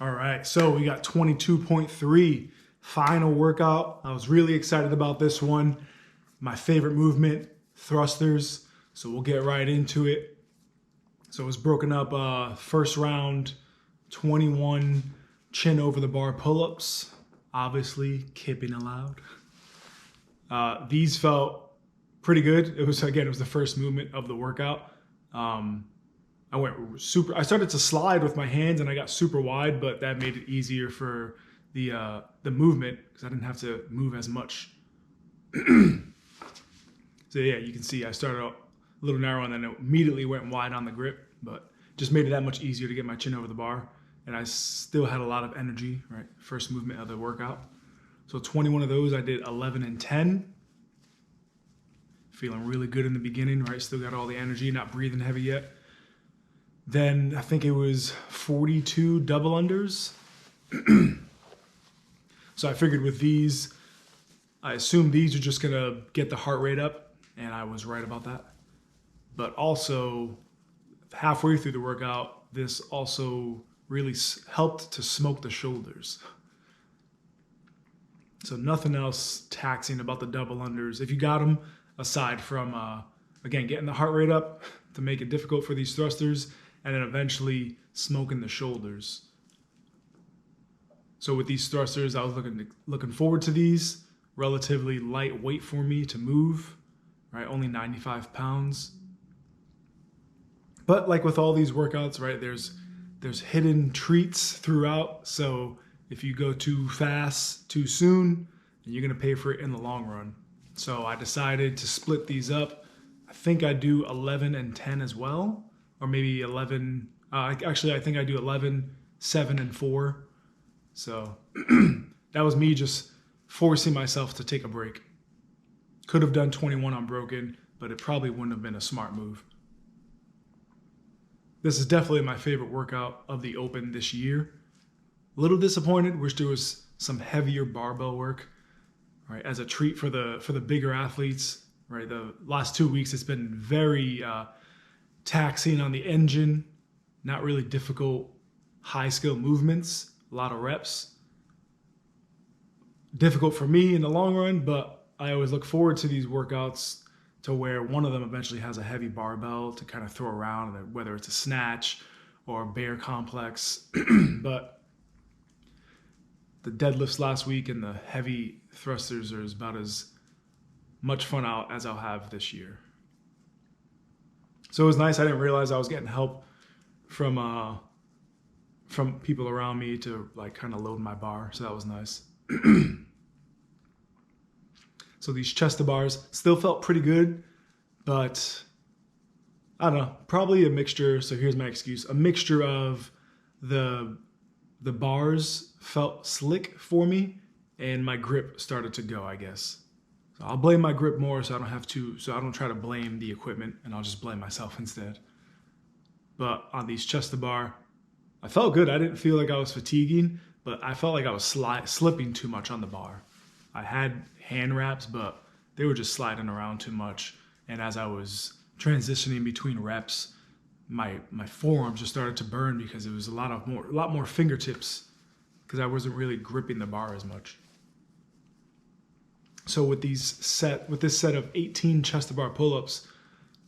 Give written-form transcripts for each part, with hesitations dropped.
All right, so we got 22.3 final workout. I was really excited about this one. My favorite movement, thrusters. So we'll get right into it. So it was broken up first round, 21 chin over the bar pull-ups. Obviously, kipping allowed. These felt pretty good. It was the first movement of the workout. I started to slide with my hands and I got super wide, but that made it easier for the movement because I didn't have to move as much. So yeah, you can see I started out a little narrow and then it immediately went wide on the grip, but just made it that much easier to get my chin over the bar. And I still had a lot of energy, right? First movement of the workout. So 21 of those, I did 11 and 10. Feeling really good in the beginning, right? Still got all the energy, not breathing heavy yet. Then I think it was 42 double unders. So I figured with these, I assumed these are just gonna get the heart rate up, and I was right about that. But also, halfway through the workout, this also really helped to smoke the shoulders. So nothing else taxing about the double unders. If you got them, aside from, again, getting the heart rate up to make it difficult for these thrusters, and then eventually smoking the shoulders. So with these thrusters, I was looking forward to these. Relatively light weight for me to move, right? Only 95 pounds. But like with all these workouts, right, there's hidden treats throughout. So if you go too fast, too soon, you're gonna pay for it in the long run. So I decided to split these up. I think I do 11 and 10 as well, or maybe 11. Actually, I think I do 11, 7, and 4. So that was me just forcing myself to take a break. Could have done 21 unbroken, but it probably wouldn't have been a smart move. This is definitely my favorite workout of the Open this year. A little disappointed, wish there was some heavier barbell work, right? As a treat for the bigger athletes, right? The last 2 weeks, it's been very taxing on the engine, not really difficult, high skill movements, a lot of reps. Difficult for me in the long run, but I always look forward to these workouts to where one of them eventually has a heavy barbell to kind of throw around, whether it's a snatch or a bear complex. But the deadlifts last week and the heavy thrusters are about as much fun out as I'll have this year. So it was nice. I didn't realize I was getting help from people around me to like kind of load my bar. So that was nice. So these chest to bars still felt pretty good, but I don't know, probably a mixture. So here's my excuse. A mixture of the bars felt slick for me and my grip started to go, I guess. So I'll blame my grip more so I don't try to blame the equipment and I'll just blame myself instead. But on these chest to bar, I felt good. I didn't feel like I was fatiguing, but I felt like I was slipping too much on the bar. I had hand wraps, but they were just sliding around too much. And as I was transitioning between reps, my forearms just started to burn because it was a lot more fingertips because I wasn't really gripping the bar as much. So with this set of 18 chest to bar pull-ups,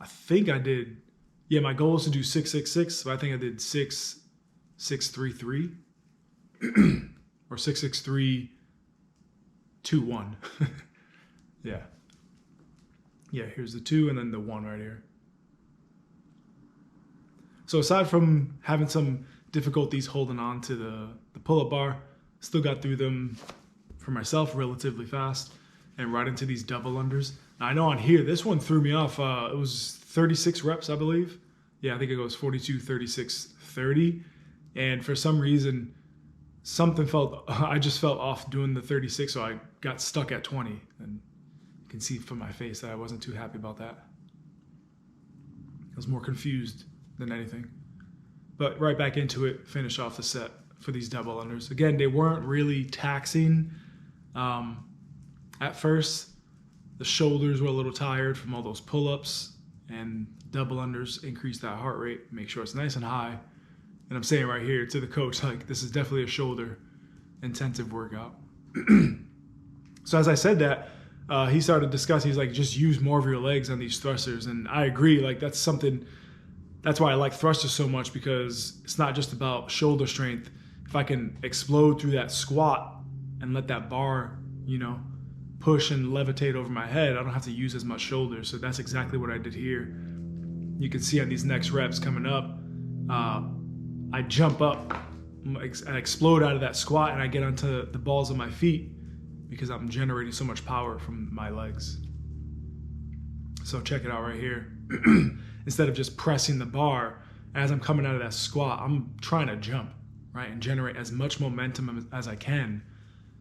I think I did, my goal is to do 666, so I think I did 633 or 663 2-1. Yeah, here's the 2 and then the 1 right here. So aside from having some difficulties holding on to the pull-up bar, still got through them for myself relatively fast and right into these double unders. Now I know on here, this one threw me off. It was 36 reps, I believe. Yeah, I think it goes 42, 36, 30. And for some reason, I just felt off doing the 36, so I got stuck at 20. And you can see from my face that I wasn't too happy about that. I was more confused than anything. But right back into it, finish off the set for these double unders. Again, they weren't really taxing. At first, the shoulders were a little tired from all those pull-ups, and double unders increase that heart rate, make sure it's nice and high. And I'm saying right here to the coach, like, this is definitely a shoulder intensive workout. So as I said that, he started discussing, he's like, just use more of your legs on these thrusters. And I agree, like that's why I like thrusters so much, because it's not just about shoulder strength. If I can explode through that squat and let that bar, push and levitate over my head, I don't have to use as much shoulder. So that's exactly what I did here. You can see on these next reps coming up, I jump up and explode out of that squat, and I get onto the balls of my feet because I'm generating so much power from my legs. So check it out right here. Instead of just pressing the bar as I'm coming out of that squat, I'm trying to jump, right? And generate as much momentum as I can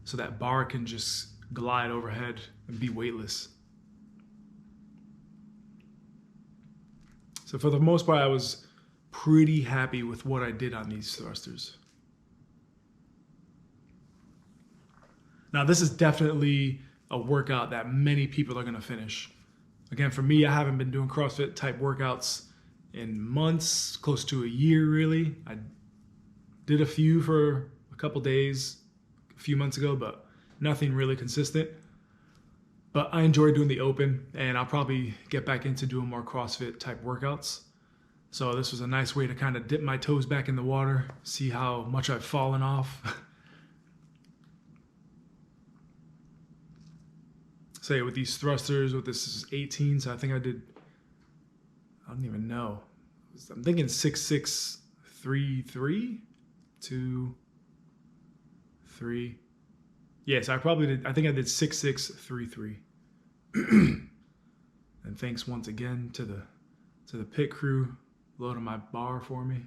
so that bar can just glide overhead and be weightless. So for the most part, I was pretty happy with what I did on these thrusters. Now, this is definitely a workout that many people are going to finish. Again, for me, I haven't been doing CrossFit type workouts in months, close to a year really. I did a few for a couple days a few months ago, but nothing really consistent. But I enjoy doing the open, and I'll probably get back into doing more CrossFit type workouts. So this was a nice way to kind of dip my toes back in the water, see how much I've fallen off. So yeah, with these thrusters, this is 18, so I think I don't even know. I'm thinking 6-6-3-3, 2, 3. Yes, I think I did 6-6-3-3. And thanks once again to the pit crew loading my bar for me.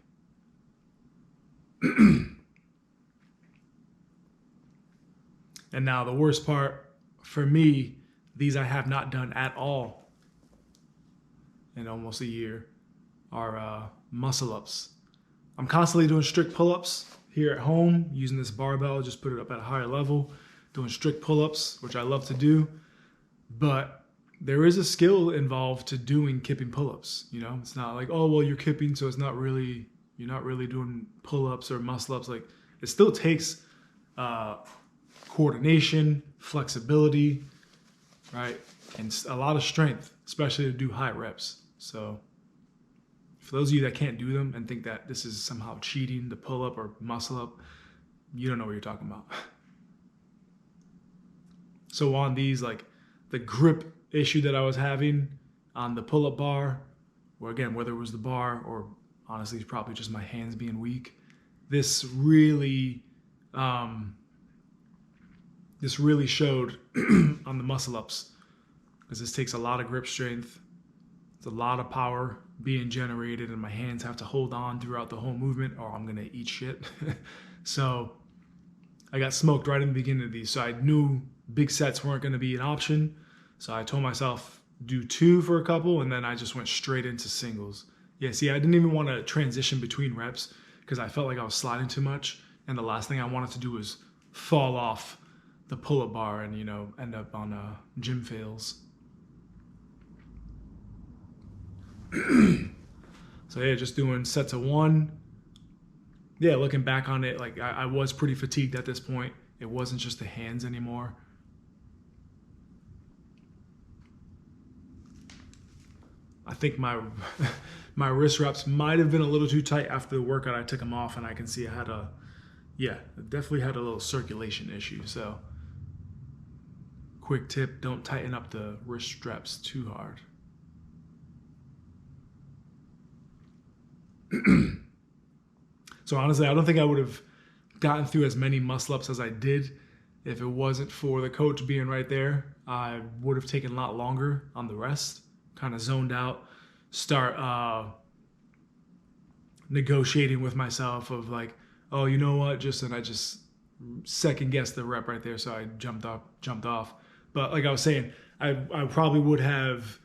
And now the worst part for me, these I have not done at all in almost a year, are muscle ups. I'm constantly doing strict pull-ups here at home, using this barbell, just put it up at a higher level, doing strict pull-ups, which I love to do. But there is a skill involved to doing kipping pull-ups. It's not like, oh, well, you're kipping, so you're not really doing pull-ups or muscle-ups. Like, it still takes coordination, flexibility, right? And a lot of strength, especially to do high reps. So for those of you that can't do them and think that this is somehow cheating to pull up or muscle up, you don't know what you're talking about. So on these, like the grip issue that I was having on the pull-up bar, or again, whether it was the bar or honestly it's probably just my hands being weak, this really showed on the muscle ups, because this takes a lot of grip strength. It's a lot of power being generated, and my hands have to hold on throughout the whole movement or I'm gonna eat shit. So I got smoked right in the beginning of these. So I knew big sets weren't gonna be an option. So I told myself do 2 for a couple, and then I just went straight into singles. Yeah, see, I didn't even want to transition between reps because I felt like I was sliding too much. And the last thing I wanted to do was fall off the pull-up bar and, end up on gym fails. So yeah, just doing sets of 1. Yeah, looking back on it, like I was pretty fatigued at this point. It wasn't just the hands anymore. I think my wrist wraps might have been a little too tight after the workout. I took them off, and I can see I definitely had a little circulation issue. So quick tip, don't tighten up the wrist straps too hard. So honestly, I don't think I would have gotten through as many muscle ups as I did if it wasn't for the coach being right there. I would have taken a lot longer on the rest, kind of zoned out, start negotiating with myself of like, oh, you know what, and I just second guessed the rep right there, so I jumped off. But like I was saying, I probably would have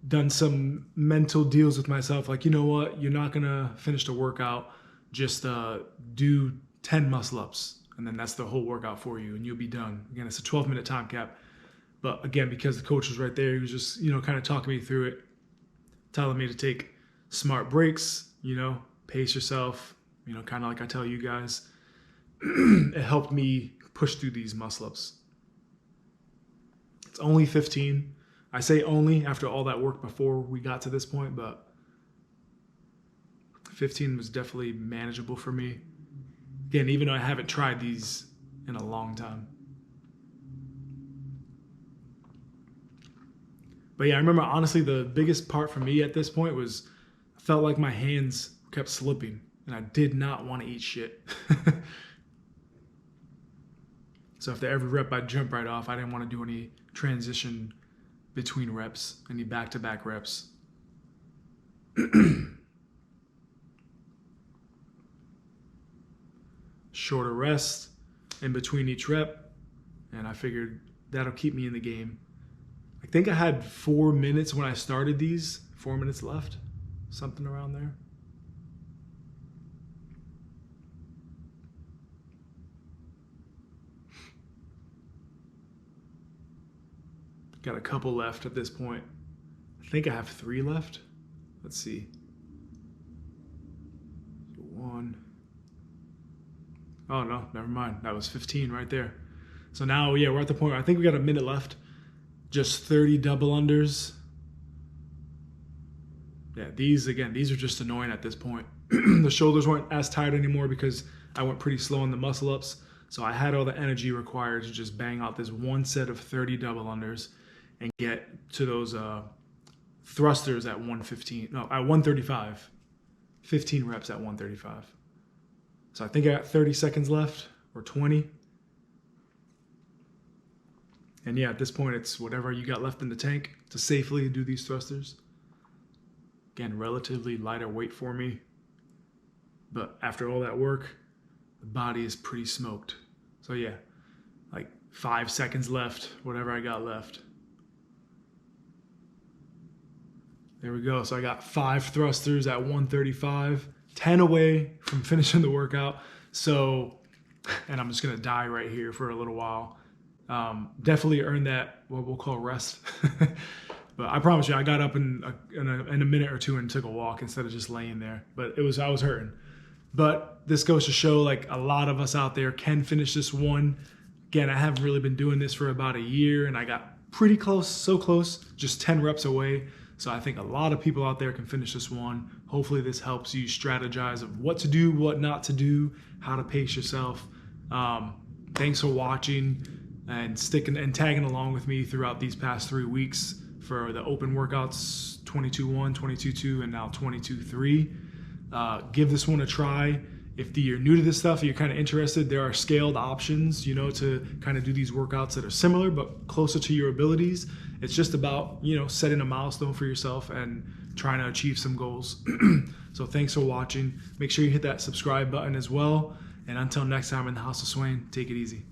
done some mental deals with myself, like, you know what, you're not gonna finish the workout, just do 10 muscle ups, and then that's the whole workout for you, and you'll be done. Again, it's a 12-minute time cap. But again, because the coach was right there, he was just, kind of talking me through it, telling me to take smart breaks, pace yourself, You know, kind of like I tell you guys, it helped me push through these muscle ups. It's only 15. I say only after all that work before we got to this point, but 15 was definitely manageable for me. Again, even though I haven't tried these in a long time. But yeah, I remember honestly the biggest part for me at this point was I felt like my hands kept slipping and I did not want to eat shit. So after every rep I'd jump right off. I didn't want to do any transition between reps, any back-to-back reps. Shorter rest in between each rep, and I figured that'll keep me in the game. I think I had 4 minutes when I started these, 4 minutes left, something around there. Got a couple left at this point. I think I have 3 left. Let's see. 1. Oh no, never mind. That was 15 right there. So now, yeah, we're at the point where I think we got a minute left. Just 30 double unders. Yeah, these are just annoying at this point. The shoulders weren't as tired anymore because I went pretty slow on the muscle ups. So I had all the energy required to just bang out this one set of 30 double unders and get to those thrusters at 135. 15 reps at 135. So I think I got 30 seconds left or 20. And yeah, at this point, it's whatever you got left in the tank to safely do these thrusters. Again, relatively lighter weight for me. But after all that work, the body is pretty smoked. So yeah, like 5 seconds left, whatever I got left. There we go. So I got 5 thrusters at 135, 10 away from finishing the workout. So, and I'm just going to die right here for a little while. Definitely earned that, what we'll call rest. But I promise you, I got up in a minute or two and took a walk instead of just laying there. But I was hurting. But this goes to show like a lot of us out there can finish this one. Again, I haven't really been doing this for about a year and I got pretty close, so close, just 10 reps away. So I think a lot of people out there can finish this one. Hopefully this helps you strategize of what to do, what not to do, how to pace yourself. Thanks for watching and sticking and tagging along with me throughout these past 3 weeks for the open workouts, 22-1, 22-2, and now 22-3. Give this one a try. If you're new to this stuff, you're kind of interested, there are scaled options, you know, to kind of do these workouts that are similar but closer to your abilities. It's just about, you know, setting a milestone for yourself and trying to achieve some goals. So thanks for watching. Make sure you hit that subscribe button as well. And until next time in the House of Swain, take it easy.